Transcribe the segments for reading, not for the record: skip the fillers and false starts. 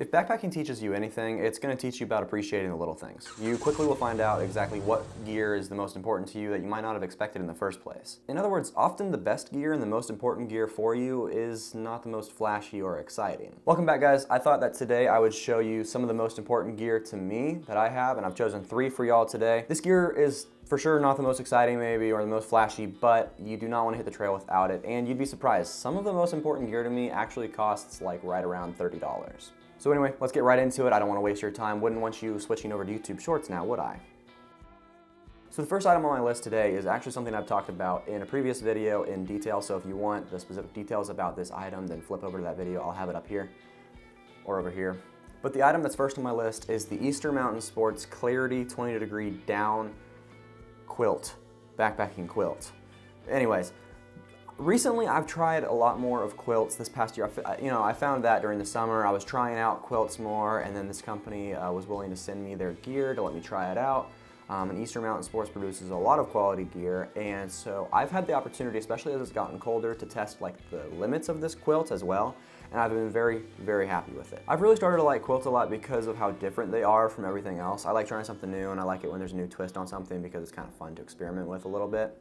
If backpacking teaches you anything, it's going to teach you about appreciating the little things. You quickly will find out exactly what gear is the most important to you that you might not have expected in the first place. In other words, often the best gear and the most important gear for you is not the most flashy or exciting. Welcome back, guys. I thought that today I would show you some of the most important gear to me that I have, and I've chosen 3 for y'all today. This gear is for sure not the most exciting maybe or the most flashy, but you do not want to hit the trail without it, and you'd be surprised. Some of the most important gear to me actually costs like right around $30. So anyway, let's get right into it. I don't want to waste your time. Wouldn't want you switching over to YouTube Shorts now, would I? So the first item on my list today is actually something I've talked about in a previous video in detail. So if you want the specific details about this item, then flip over to that video. I'll have it up here or over here. But the item that's first on my list is the Eastern Mountain Sports Clarity 20 degree down quilt, backpacking quilt. Anyways, recently, I've tried a lot more of quilts this past year. I found that during the summer, I was trying out quilts more, and then this company was willing to send me their gear to let me try it out. And Eastern Mountain Sports produces a lot of quality gear, and so I've had the opportunity, especially as it's gotten colder, to test like the limits of this quilt as well, and I've been very, very happy with it. I've really started to like quilts a lot because of how different they are from everything else. I like trying something new, and I like it when there's a new twist on something because it's kind of fun to experiment with a little bit.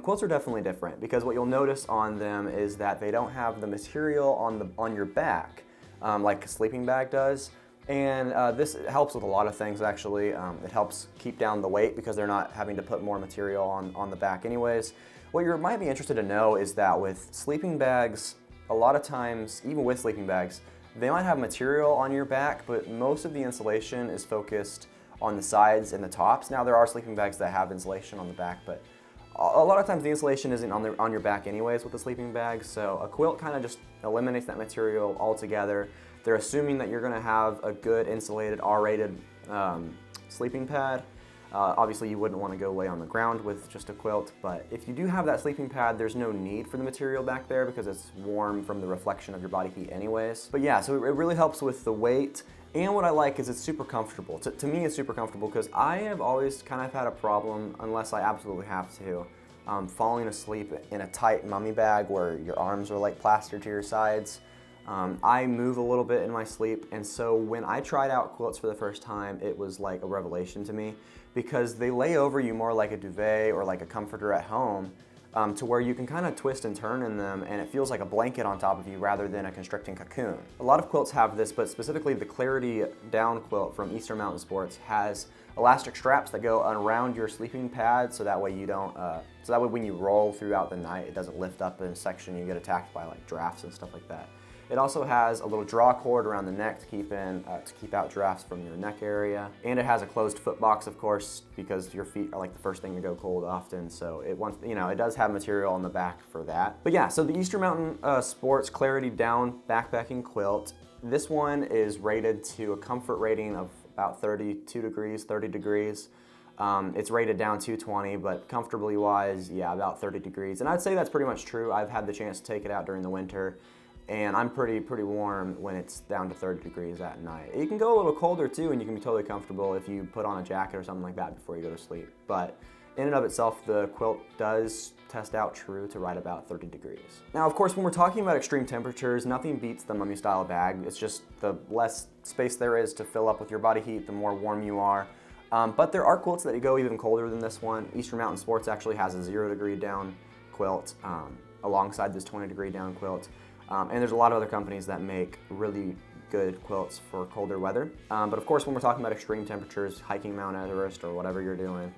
Quilts are definitely different because what you'll notice on them is that they don't have the material on your back like a sleeping bag does. And this helps with a lot of things actually. It helps keep down the weight because they're not having to put more material on the back anyways. What you might be interested to know is that with sleeping bags, a lot of times, even with sleeping bags, they might have material on your back, but most of the insulation is focused on the sides and the tops. Now there are sleeping bags that have insulation on the back, but a lot of times the insulation isn't on your back anyways with the sleeping bag, so a quilt kind of just eliminates that material altogether. They're assuming that you're going to have a good insulated R-rated sleeping pad. Obviously you wouldn't want to go lay on the ground with just a quilt, but if you do have that sleeping pad, there's no need for the material back there because it's warm from the reflection of your body heat anyways. But yeah, so it really helps with the weight. And what I like is it's super comfortable. To me, it's super comfortable because I have always kind of had a problem, unless I absolutely have to, falling asleep in a tight mummy bag where your arms are like plastered to your sides. I move a little bit in my sleep, and so when I tried out quilts for the first time, it was like a revelation to me because they lay over you more like a duvet or like a comforter at home. To where you can kind of twist and turn in them and it feels like a blanket on top of you rather than a constricting cocoon. A lot of quilts have this, but specifically the Clarity down quilt from Eastern Mountain Sports has elastic straps that go around your sleeping pad so that way you don't, so that way when you roll throughout the night it doesn't lift up in a section you get attacked by like drafts and stuff like that. It also has a little draw cord around the neck to keep out drafts from your neck area. And it has a closed foot box, of course, because your feet are like the first thing to go cold often. So it does have material on the back for that. But yeah, so the Eastern Mountain Sports Clarity Down Backpacking Quilt, this one is rated to a comfort rating of about 30 degrees. It's rated down 220, but comfortably wise, yeah, about 30 degrees. And I'd say that's pretty much true. I've had the chance to take it out during the winter, and I'm pretty warm when it's down to 30 degrees at night. It can go a little colder too, and you can be totally comfortable if you put on a jacket or something like that before you go to sleep. But in and of itself, the quilt does test out true to right about 30 degrees. Now, of course, when we're talking about extreme temperatures, nothing beats the mummy style bag. It's just the less space there is to fill up with your body heat, the more warm you are. But there are quilts that go even colder than this one. Eastern Mountain Sports actually has a 0 degree down quilt alongside this 20 degree down quilt. And there's a lot of other companies that make really good quilts for colder weather. But of course, when we're talking about extreme temperatures, hiking Mount Everest or whatever you're doing,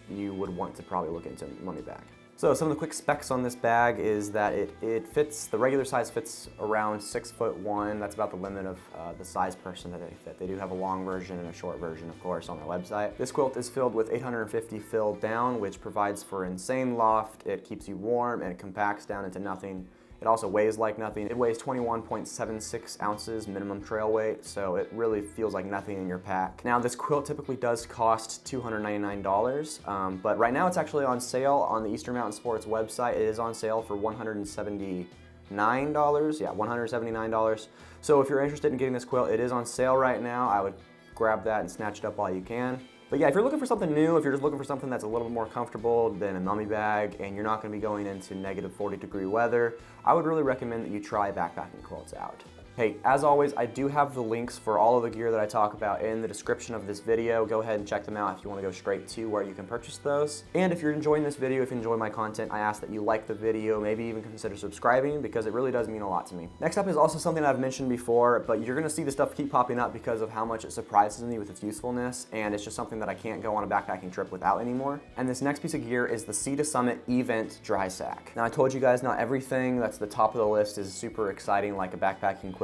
you would want to probably look into a mummy bag. So some of the quick specs on this bag is that it fits, the regular size fits around 6'1". That's about the limit of the size person that they fit. They do have a long version and a short version, of course, on their website. This quilt is filled with 850 fill down, which provides for insane loft. It keeps you warm and it compacts down into nothing. It also weighs like nothing. It weighs 21.76 ounces minimum trail weight, so it really feels like nothing in your pack. Now, this quilt typically does cost $299, but right now it's actually on sale on the Eastern Mountain Sports website. It is on sale for $179. Yeah, $179. So if you're interested in getting this quilt, it is on sale right now. I would grab that and snatch it up while you can. But yeah, if you're looking for something new, if you're just looking for something that's a little bit more comfortable than a mummy bag and you're not going to be going into negative 40 degree weather, I would really recommend that you try backpacking quilts out. Hey, as always, I do have the links for all of the gear that I talk about in the description of this video. Go ahead and check them out if you want to go straight to where you can purchase those. And if you're enjoying this video, if you enjoy my content, I ask that you like the video, maybe even consider subscribing, because it really does mean a lot to me. Next up is also something I've mentioned before, but you're going to see this stuff keep popping up because of how much it surprises me with its usefulness, and it's just something that I can't go on a backpacking trip without anymore. And this next piece of gear is the seatosummit Event Dry Sack. Now, I told you guys not everything that's the top of the list is super exciting like a backpacking quilt.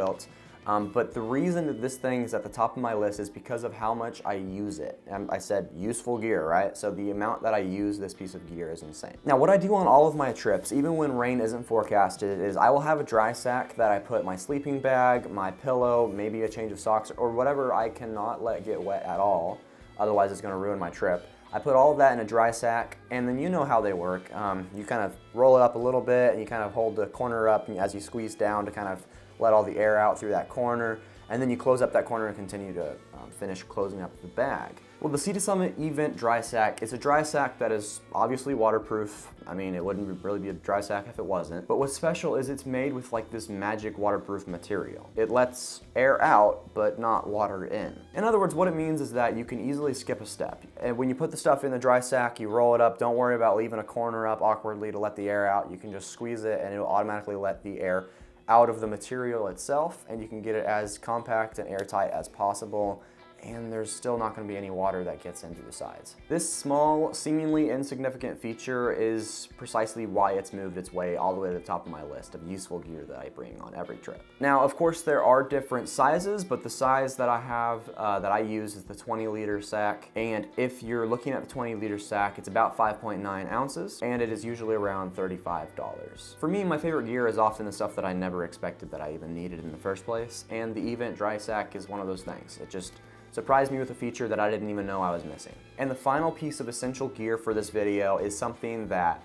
But the reason that this thing is at the top of my list is because of how much I use it. And I said useful gear, right? So the amount that I use this piece of gear is insane. Now, what I do on all of my trips, even when rain isn't forecasted, is I will have a dry sack that I put my sleeping bag, my pillow, maybe a change of socks, or whatever I cannot let get wet at all. Otherwise, it's gonna ruin my trip. I put all of that in a dry sack, and then you know how they work. You kind of roll it up a little bit, and you kind of hold the corner up as you squeeze down to kind of let all the air out through that corner, and then you close up that corner and continue to finish closing up the bag. Well, the seatosummit Event Dry Sack is a dry sack that is obviously waterproof. I mean, it wouldn't really be a dry sack if it wasn't. But what's special is it's made with like this magic waterproof material. It lets air out, but not water in. In other words, what it means is that you can easily skip a step. And when you put the stuff in the dry sack, you roll it up. Don't worry about leaving a corner up awkwardly to let the air out. You can just squeeze it and it will automatically let the air out of the material itself, and you can get it as compact and airtight as possible, and there's still not going to be any water that gets into the sides. This small, seemingly insignificant feature is precisely why it's moved its way all the way to the top of my list of useful gear that I bring on every trip. Now, of course, there are different sizes, but the size that I have, that I use is the 20-liter sack, and if you're looking at the 20-liter sack, it's about 5.9 ounces, and it is usually around $35. For me, my favorite gear is often the stuff that I never expected that I even needed in the first place, and the Event Dry Sack is one of those things. It just surprised me with a feature that I didn't even know I was missing. And the final piece of essential gear for this video is something that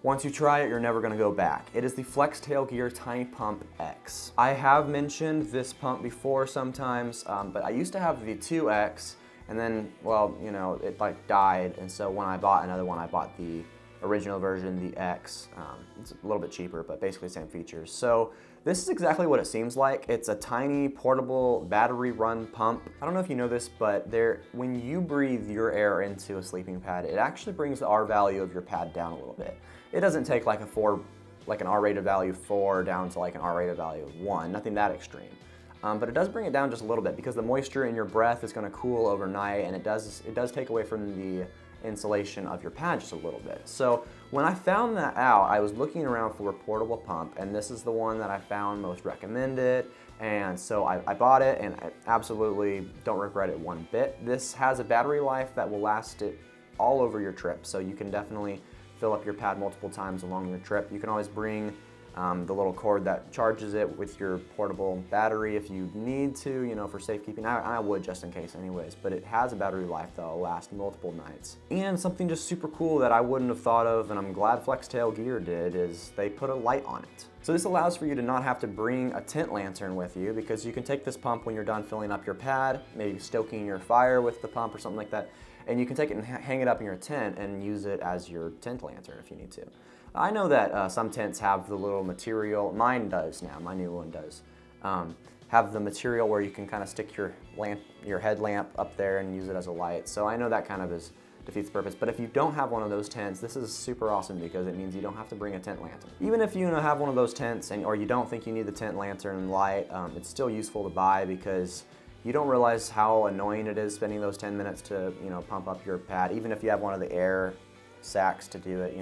once you try it, you're never gonna go back. It is the flextailgear Tiny Pump X. I have mentioned this pump before sometimes, but I used to have the 2X, and then, well, you know, it like died, and so when I bought another one, I bought the original version, the X. It's a little bit cheaper, but basically the same features. So this is exactly what it seems like. It's a tiny portable battery run pump. I don't know if you know this, but when you breathe your air into a sleeping pad, it actually brings the R value of your pad down a little bit. It doesn't take like an R rated value 4 down to like an R rated value of 1, nothing that extreme. But it does bring it down just a little bit because the moisture in your breath is gonna cool overnight, and it does take away from the insulation of your pad just a little bit. So when I found that out, I was looking around for a portable pump, and this is the one that I found most recommended, and so I bought it, and I absolutely don't regret it one bit. This has a battery life that will last it all over your trip, so you can definitely fill up your pad multiple times along your trip. You can always bring the little cord that charges it with your portable battery if you need to, you know, for safekeeping. I would just in case anyways, but it has a battery life that will last multiple nights. And something just super cool that I wouldn't have thought of, and I'm glad Flextailgear did, is they put a light on it. So this allows for you to not have to bring a tent lantern with you, because you can take this pump when you're done filling up your pad, maybe stoking your fire with the pump or something like that, and you can take it and hang it up in your tent and use it as your tent lantern if you need to. I know that some tents have the little material, mine does now, my new one does, have the material where you can kind of stick your headlamp up there and use it as a light. So I know that kind of defeats the purpose. But if you don't have one of those tents, this is super awesome because it means you don't have to bring a tent lantern. Even if you have one of those tents or you don't think you need the tent lantern and light, it's still useful to buy because you don't realize how annoying it is spending those 10 minutes to pump up your pad. Even if you have one of the air sacks to do it,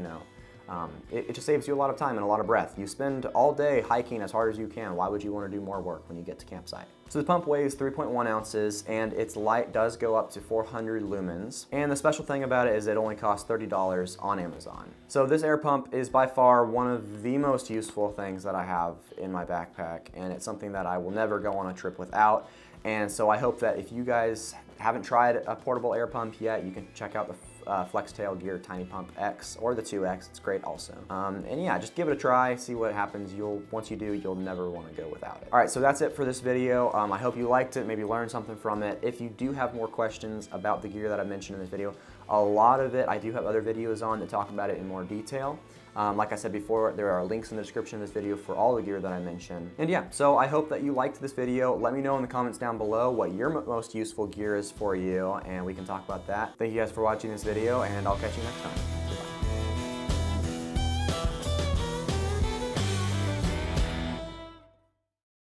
it just saves you a lot of time and a lot of breath. You spend all day hiking as hard as you can. Why would you want to do more work when you get to campsite? So the pump weighs 3.1 ounces and its light does go up to 400 lumens. And the special thing about it is it only costs $30 on Amazon. So this air pump is by far one of the most useful things that I have in my backpack, and it's something that I will never go on a trip without. And so I hope that if you guys haven't tried a portable air pump yet, you can check out the Flextailgear Tiny Pump X or the 2X. It's great also. And yeah, just give it a try, see what happens. Once you do, you'll never want to go without it. All right, so that's it for this video. I hope you liked it, maybe learned something from it. If you do have more questions about the gear that I mentioned in this video, a lot of it I do have other videos on that talk about it in more detail. Like I said before, there are links in the description of this video for all the gear that I mentioned. And yeah, so I hope that you liked this video. Let me know in the comments down below what your most useful gear is for you, and we can talk about that. Thank you guys for watching this video, and I'll catch you next time. Goodbye.